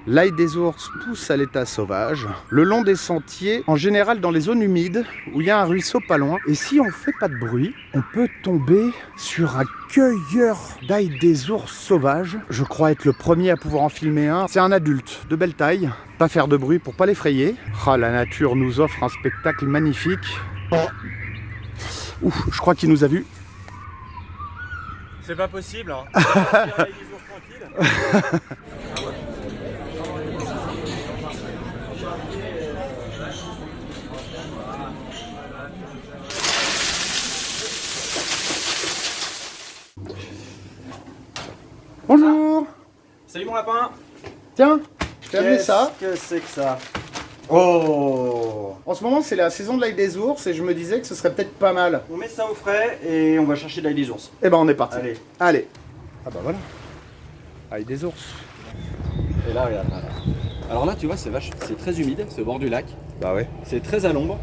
L'ail des ours pousse à l'état sauvage, le long des sentiers, en général dans les zones humides, où il y a un ruisseau pas loin. Et si on fait pas de bruit, on peut tomber sur un cueilleur d'ail des ours sauvages. Je crois être le premier à pouvoir en filmer un. C'est un adulte, de belle taille, pas faire de bruit pour pas l'effrayer. Ah, la nature nous offre un spectacle magnifique. Ouf, je crois qu'il nous a vus. C'est pas possible, hein. On va tirer les ours tranquilles. Bonjour. Salut mon lapin. Tiens, je t'ai amené ça. Qu'est-ce que c'est que ça? Oh! En ce moment, c'est la saison de l'ail des ours et je me disais que ce serait peut-être pas mal. On met ça au frais et on va chercher de l'ail des ours. Eh ben, on est parti. Allez. Allez. Ah bah voilà. Ail des ours. Et là, regarde. Là. Alors là, tu vois, c'est très humide, c'est au bord du lac. Bah ouais. C'est très à l'ombre,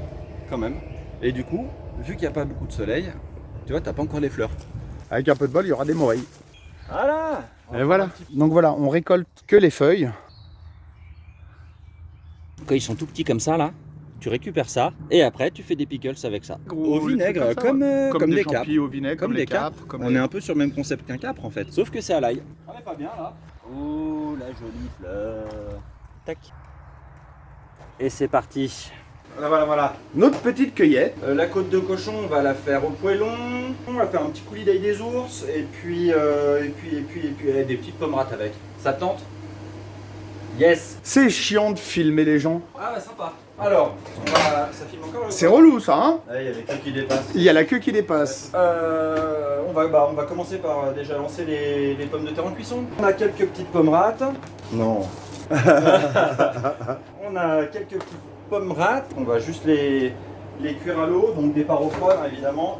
quand même. Et du coup, vu qu'il n'y a pas beaucoup de soleil, tu vois, t'as pas encore les fleurs. Avec un peu de bol, il y aura des morilles. Voilà! Et voilà. Donc voilà, on récolte que les feuilles. Quand ils sont tout petits comme ça, là, tu récupères ça et après tu fais des pickles avec ça. Au vinaigre, comme des capres. au vinaigre, Comme des capres. On est un peu sur le même concept qu'un capre en fait. Sauf que c'est à l'ail. On est pas bien là. Oh la jolie fleur. Tac. Et c'est parti. Voilà. Notre petite cueillette. La côte de cochon, on va la faire au poêlon. On va faire un petit coulis d'ail des ours et puis des petites pommes rates avec. Ça te tente? Yes. C'est chiant de filmer les gens. Ah ouais, sympa. Alors, ça filme encore. C'est relou ça, hein? Ah, il y a les queues qui dépassent. Il y a la queue qui dépasse. On va commencer par déjà lancer les pommes de terre en cuisson. On a quelques petites pommes rates. Non. On a quelques petites pommes rates. On va juste les cuire à l'eau, donc départ au froid évidemment.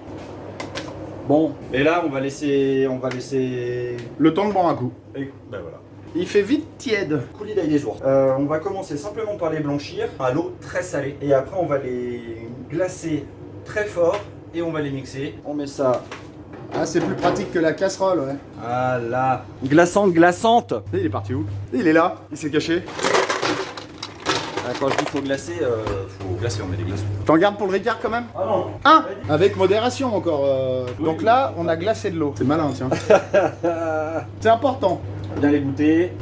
Bon, et là on va laisser Le temps de boire un coup. et, ben voilà. Il fait vite tiède. Coulis d'ail des ours. On va commencer simplement par les blanchir à l'eau très salée. Et après on va les glacer très fort et on va les mixer. On met ça. Ah, c'est plus pratique que la casserole, ouais. Ah là. Glaçante. Et il est parti où? Il est là, il s'est caché. Ah, quand je dis faut glacer, on met des glaçons. T'en gardes pour le Ricard quand même? Ah non. Un. Avec modération encore. Donc là, on a glacé de l'eau. C'est malin, tiens. C'est important. On va bien les goûter.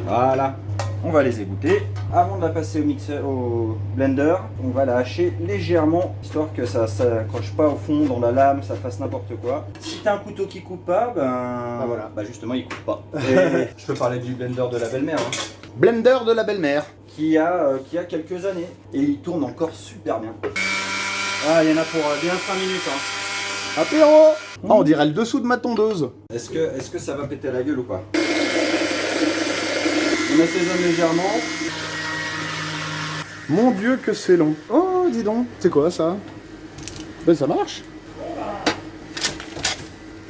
Voilà. On va les égoutter. Avant de la passer au blender, on va la hacher légèrement, histoire que ça s'accroche pas au fond dans la lame, ça fasse n'importe quoi. Si t'as un couteau qui coupe pas, bah justement il coupe pas. Et je peux parler du blender de la belle-mère, hein, Blender de la belle-mère. qui a quelques années et il tourne encore super bien. Ah, il y en a pour bien 5 minutes. Hein. Apéro. Ah, on dirait le dessous de ma tondeuse. Est-ce que ça va péter la gueule ou pas? On assaisonne légèrement. Mon Dieu que c'est long. Oh, dis donc. C'est quoi ça? Ben ça marche.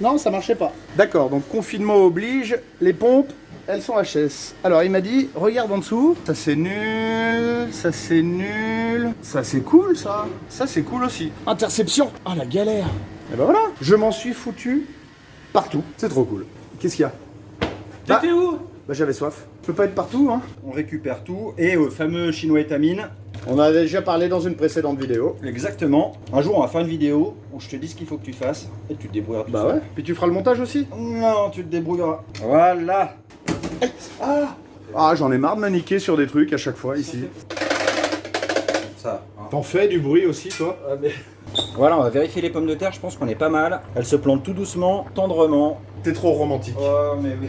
Non, ça marchait pas. D'accord, donc confinement oblige, les pompes, elles sont HS. Alors il m'a dit, regarde en dessous, ça c'est nul, ça c'est nul, ça c'est cool ça, ça c'est cool aussi. Interception. Ah la galère. Et ben voilà, je m'en suis foutu partout. C'est trop cool. Qu'est-ce qu'il y a? T'étais où? Bah j'avais soif. Je peux pas être partout, hein. On récupère tout et au fameux chinois étamine. On a déjà parlé dans une précédente vidéo. Exactement. Un jour on va faire une vidéo où je te dis ce qu'il faut que tu fasses et tu te débrouilleras tout Bah seul. ouais. Puis tu feras le montage aussi. Non, tu te débrouilleras. Voilà. Ah, j'en ai marre de maniquer sur des trucs à chaque fois ici. Ça. Hein. T'en fais du bruit aussi, toi? Voilà, on va vérifier les pommes de terre, je pense qu'on est pas mal. Elles se plantent tout doucement, tendrement. T'es trop romantique. Oh, mais oui.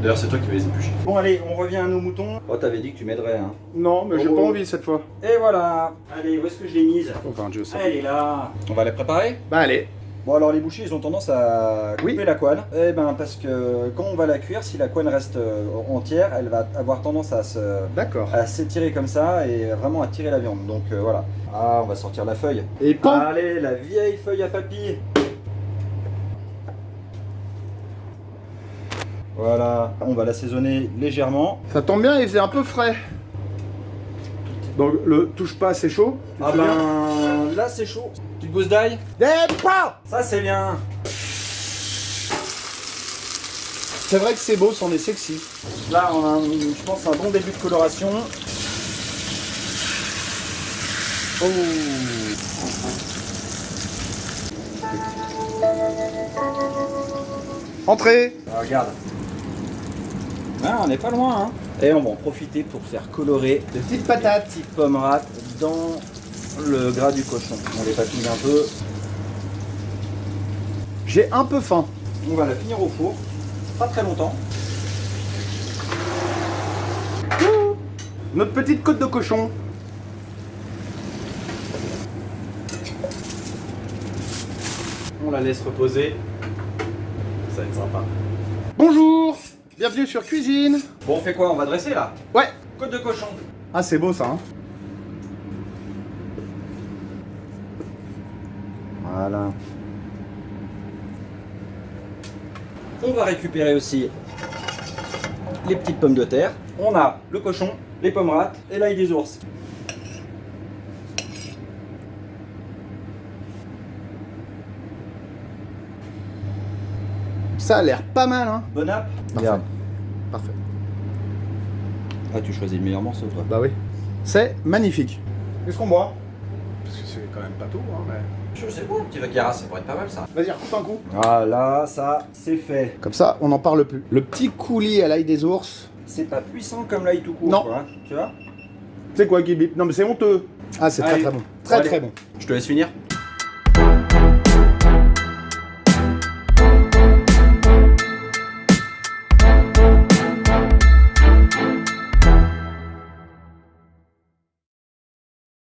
D'ailleurs, c'est toi qui vas les éplucher. Bon, allez, on revient à nos moutons. Oh, t'avais dit que tu m'aiderais, hein. Non, mais j'ai Oh. pas envie cette fois. Et voilà. Allez, où est-ce que je l'ai mise? Enfin, Dieu sait. Elle est là. On va les préparer? Bah allez. Bon, alors les bouchers, ils ont tendance à couper Oui. la couenne. Eh ben, parce que quand on va la cuire, si la couenne reste entière, elle va avoir tendance D'accord. à s'étirer comme ça et vraiment à tirer la viande. Donc voilà. Ah, on va sortir la feuille. Et pan. Allez, la vieille feuille à papy. Voilà, on va l'assaisonner légèrement. Ça tombe bien, il faisait un peu frais. Donc le touche pas, c'est chaud. Tu te Ah souviens ben, là c'est chaud. Petite gousse d'ail. Des pas. Ça c'est bien. C'est vrai que c'est beau, c'en est sexy. Là, on a, je pense, un bon début de coloration. Oh. Entrez. Ah, regarde. Ah, on n'est pas loin, hein. Et on va en profiter pour faire colorer Des petites patates. petites pommes rates dans le gras du cochon. On les patouille un peu. J'ai un peu faim. On va la finir au four. Pas très longtemps. Notre petite côte de cochon. On la laisse reposer. Ça va être sympa. Bonjour. Bienvenue sur Cuisine. Bon, on fait quoi? On va dresser là? Ouais. Côte de cochon. Ah, c'est beau ça, hein. Voilà. On va récupérer aussi les petites pommes de terre. On a le cochon, les pommes rates et l'ail des ours. Ça a l'air pas mal, hein. Bon app. Parfait. Parfait. Ah, tu choisis le meilleur morceau, toi. Bah oui. C'est magnifique. Qu'est-ce qu'on boit? Parce que c'est quand même pas tout, hein, mais... Je sais pas, un petit vacara, ça pourrait être pas mal ça. Vas-y, recoupe un coup. Voilà, ça, c'est fait. Comme ça, on n'en parle plus. Le petit coulis à l'ail des ours. C'est pas puissant comme l'ail tout court, Non. quoi, hein, tu vois? C'est quoi qui bip? Non mais c'est honteux. Ah, c'est très Allez. très bon. Très Allez. très bon. Je te laisse finir.